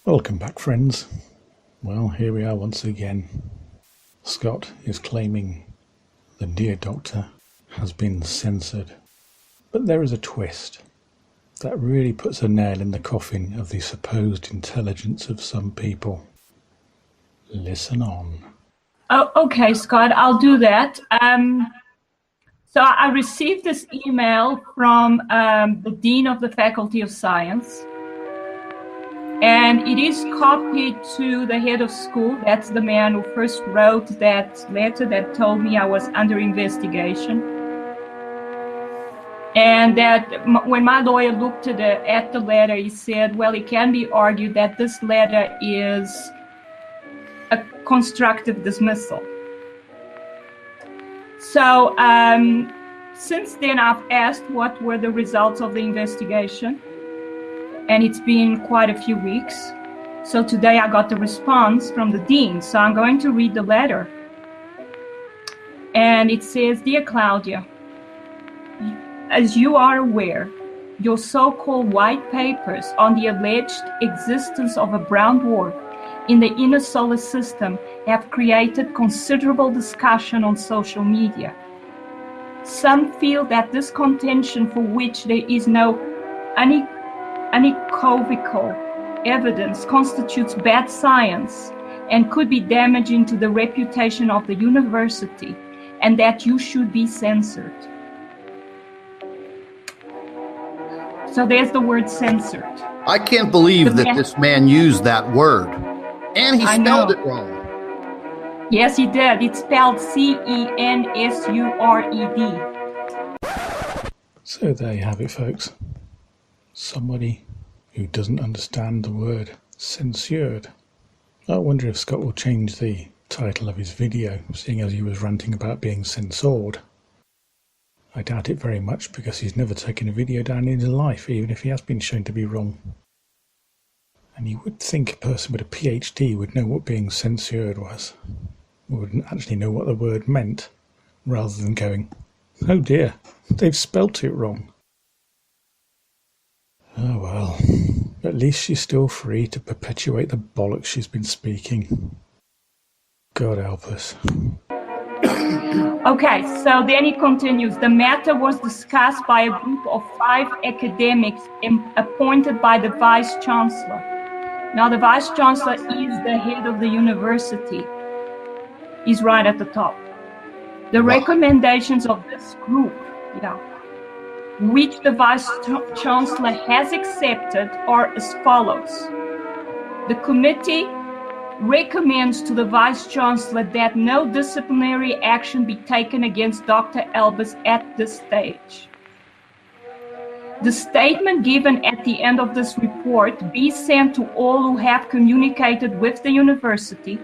Welcome back, friends. Well, here we are once again. Scott is claiming the Dear Doctor has been censored. But there is a twist that really puts a nail in the coffin of the supposed intelligence of some people. Listen on. Oh, okay, Scott, I'll do that. So I received this email from the Dean of the Faculty of Science. And it is copied to the head of school. That's the man who first wrote that letter that told me I was under investigation. And that when my lawyer looked at the letter, he said, well, it can be argued that this letter is a constructive dismissal. So since then, I've asked what were the results of the investigation. And it's been quite a few weeks. So today I got the response from the dean. So I'm going to read the letter. And it says, Dear Claudia, as you are aware, your so-called white papers on the alleged existence of a brown dwarf in the inner solar system have created considerable discussion on social media. Some feel that this contention, for which there is no unequivocal evidence, constitutes bad science and could be damaging to the reputation of the university, and that you should be censored. So there's the word censored. I can't believe that this man used that word. And he spelled it wrong. Yes, he did. It's spelled Censured. So there you have it, folks. Somebody who doesn't understand the word censured. I wonder if Scott will change the title of his video, seeing as he was ranting about being censored. I doubt it very much, because he's never taken a video down in his life, even if he has been shown to be wrong. And you would think a person with a PhD would know what being censured was, or would actually know what the word meant, rather than going, oh dear, they've spelt it wrong. Oh well, at least she's still free to perpetuate the bollocks she's been speaking. God help us. Okay, so then he continues. The matter was discussed by a group of 5 academics appointed by the Vice-Chancellor. Now, the Vice-Chancellor is the head of the university. He's right at the top. The recommendations of this group, which the Vice-Chancellor has accepted, are as follows. The committee recommends to the Vice-Chancellor that no disciplinary action be taken against Dr. Albers at this stage. The statement given at the end of this report be sent to all who have communicated with the university,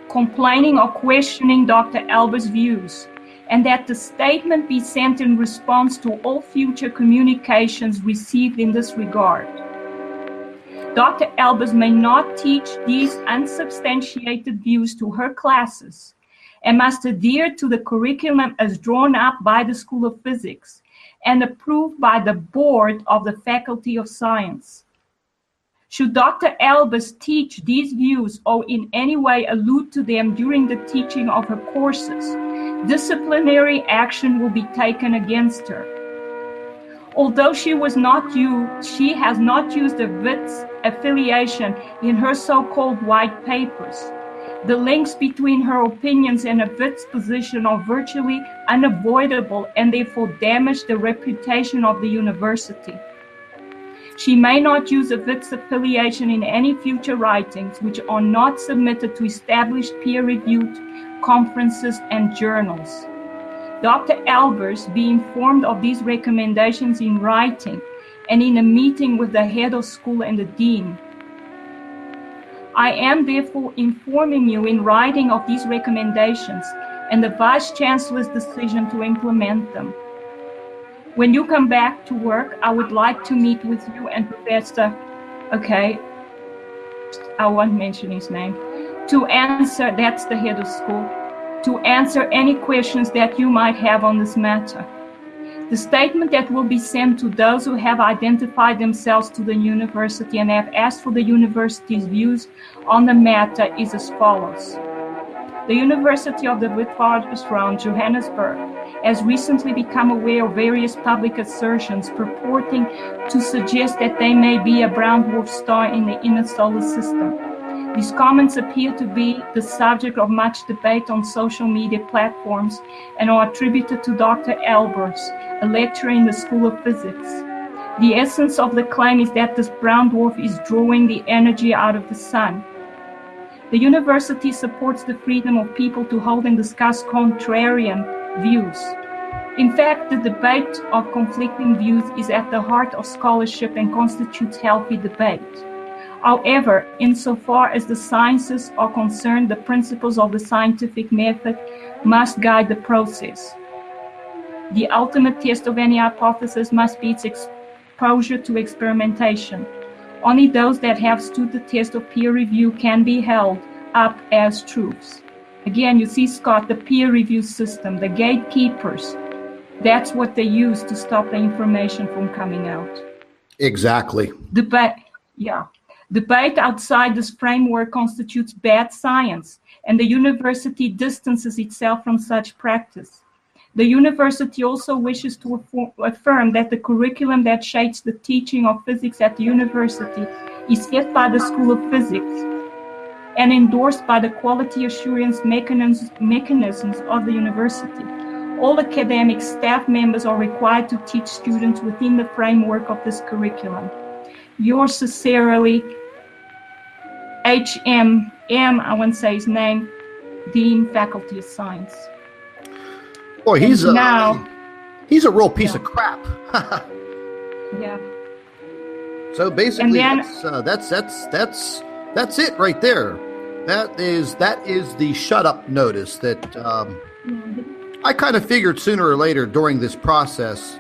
complaining or questioning Dr. Albers' views, and that the statement be sent in response to all future communications received in this regard. Dr. Albers may not teach these unsubstantiated views to her classes and must adhere to the curriculum as drawn up by the School of Physics and approved by the Board of the Faculty of Science. Should Dr. Albers teach these views or in any way allude to them during the teaching of her courses, disciplinary action will be taken against her. Although she has not used a WITS affiliation in her so-called white papers, the links between her opinions and a WITS position are virtually unavoidable and therefore damage the reputation of the university. She may not use a WITS affiliation in any future writings which are not submitted to established peer-reviewed conferences and journals. Dr. Albers be informed of these recommendations in writing and in a meeting with the head of school and the dean. I am therefore informing you in writing of these recommendations and the Vice-Chancellor's decision to implement them. When you come back to work, I would like to meet with you and Professor, I won't mention his name, to answer, that's the head of school, to answer any questions that you might have on this matter. The statement that will be sent to those who have identified themselves to the university and have asked for the university's views on the matter is as follows. The University of the Witwatersrand, Johannesburg, has recently become aware of various public assertions purporting to suggest that there may be a brown dwarf star in the inner solar system. These comments appear to be the subject of much debate on social media platforms and are attributed to Dr. Albers, a lecturer in the School of Physics. The essence of the claim is that this brown dwarf is drawing the energy out of the sun. The university supports the freedom of people to hold and discuss contrarian views. In fact, the debate of conflicting views is at the heart of scholarship and constitutes healthy debate. However, insofar as the sciences are concerned, the principles of the scientific method must guide the process. The ultimate test of any hypothesis must be its exposure to experimentation. Only those that have stood the test of peer review can be held up as truths. Again, you see, Scott, the peer review system, the gatekeepers, that's what they use to stop the information from coming out. Exactly. Debate outside this framework constitutes bad science, and the university distances itself from such practice. The university also wishes to affirm that the curriculum that shapes the teaching of physics at the university is set by the School of Physics and endorsed by the quality assurance mechanisms of the university. All academic staff members are required to teach students within the framework of this curriculum. Yours sincerely, HMM, I won't say his name, Dean, Faculty of Science. Boy, he's a real piece of crap. Yeah. So basically, then, that's it right there. That is the shut up notice that I kind of figured sooner or later during this process.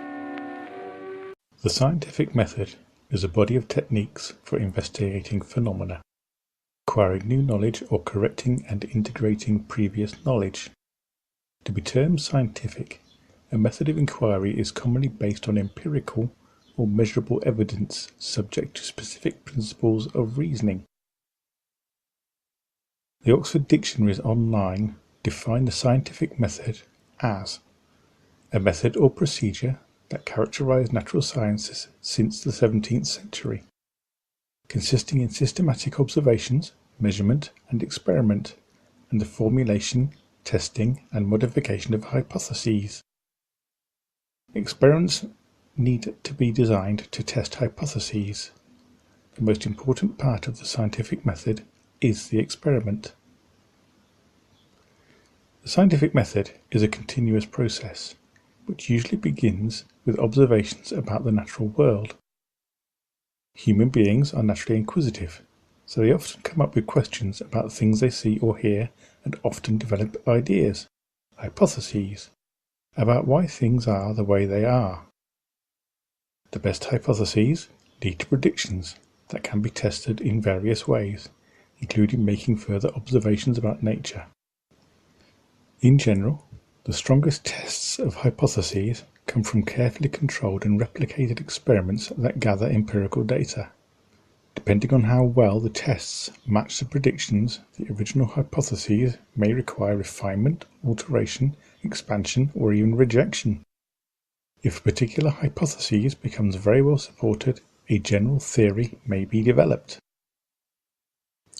The scientific method is a body of techniques for investigating phenomena, acquiring new knowledge or correcting and integrating previous knowledge. To be termed scientific, a method of inquiry is commonly based on empirical or measurable evidence subject to specific principles of reasoning. The Oxford Dictionaries Online define the scientific method as a method or procedure that characterized natural sciences since the 17th century, consisting in systematic observations, measurement and experiment, and the formulation, testing and modification of hypotheses. Experiments need to be designed to test hypotheses. The most important part of the scientific method is the experiment. The scientific method is a continuous process, which usually begins with observations about the natural world. Human beings are naturally inquisitive, so they often come up with questions about things they see or hear and often develop ideas, hypotheses, about why things are the way they are. The best hypotheses lead to predictions that can be tested in various ways, including making further observations about nature. In general, the strongest tests of hypotheses come from carefully controlled and replicated experiments that gather empirical data. Depending on how well the tests match the predictions, the original hypotheses may require refinement, alteration, expansion, or even rejection. If a particular hypothesis becomes very well supported, a general theory may be developed.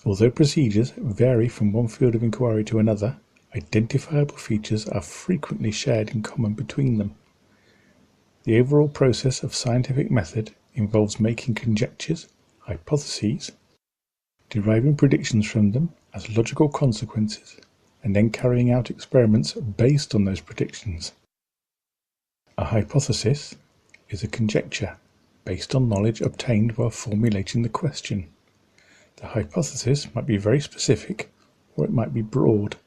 Although procedures vary from one field of inquiry to another, identifiable features are frequently shared in common between them. The overall process of scientific method involves making conjectures, hypotheses, deriving predictions from them as logical consequences, and then carrying out experiments based on those predictions. A hypothesis is a conjecture based on knowledge obtained while formulating the question. The hypothesis might be very specific or it might be broad.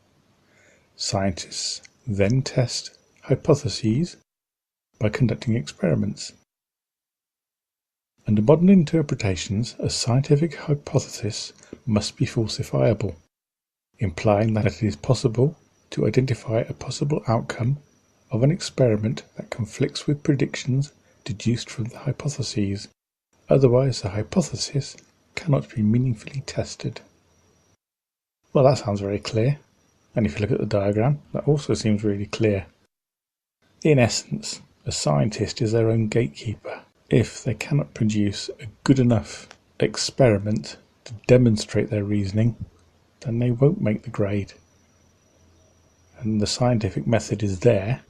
Scientists then test hypotheses by conducting experiments. Under modern interpretations, a scientific hypothesis must be falsifiable, implying that it is possible to identify a possible outcome of an experiment that conflicts with predictions deduced from the hypotheses. Otherwise, the hypothesis cannot be meaningfully tested. Well, that sounds very clear. And if you look at the diagram, that also seems really clear. In essence, a scientist is their own gatekeeper. If they cannot produce a good enough experiment to demonstrate their reasoning, then they won't make the grade. And the scientific method is there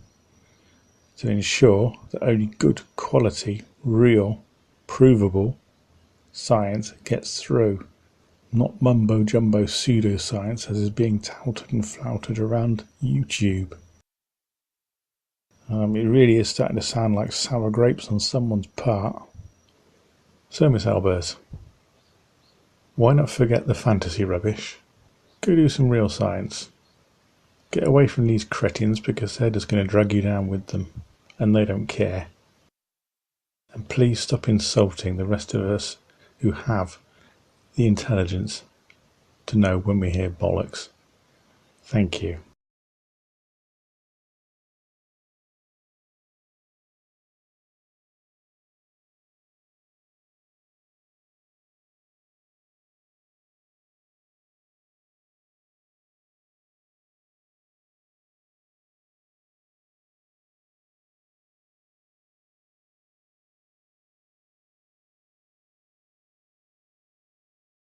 to ensure that only good quality, real, provable science gets through. Not mumbo-jumbo pseudoscience as is being touted and flouted around YouTube. It really is starting to sound like sour grapes on someone's part. So, Miss Albers, why not forget the fantasy rubbish? Go do some real science. Get away from these cretins because they're just going to drag you down with them, and they don't care. And please stop insulting the rest of us who have the intelligence to know when we hear bollocks. Thank you.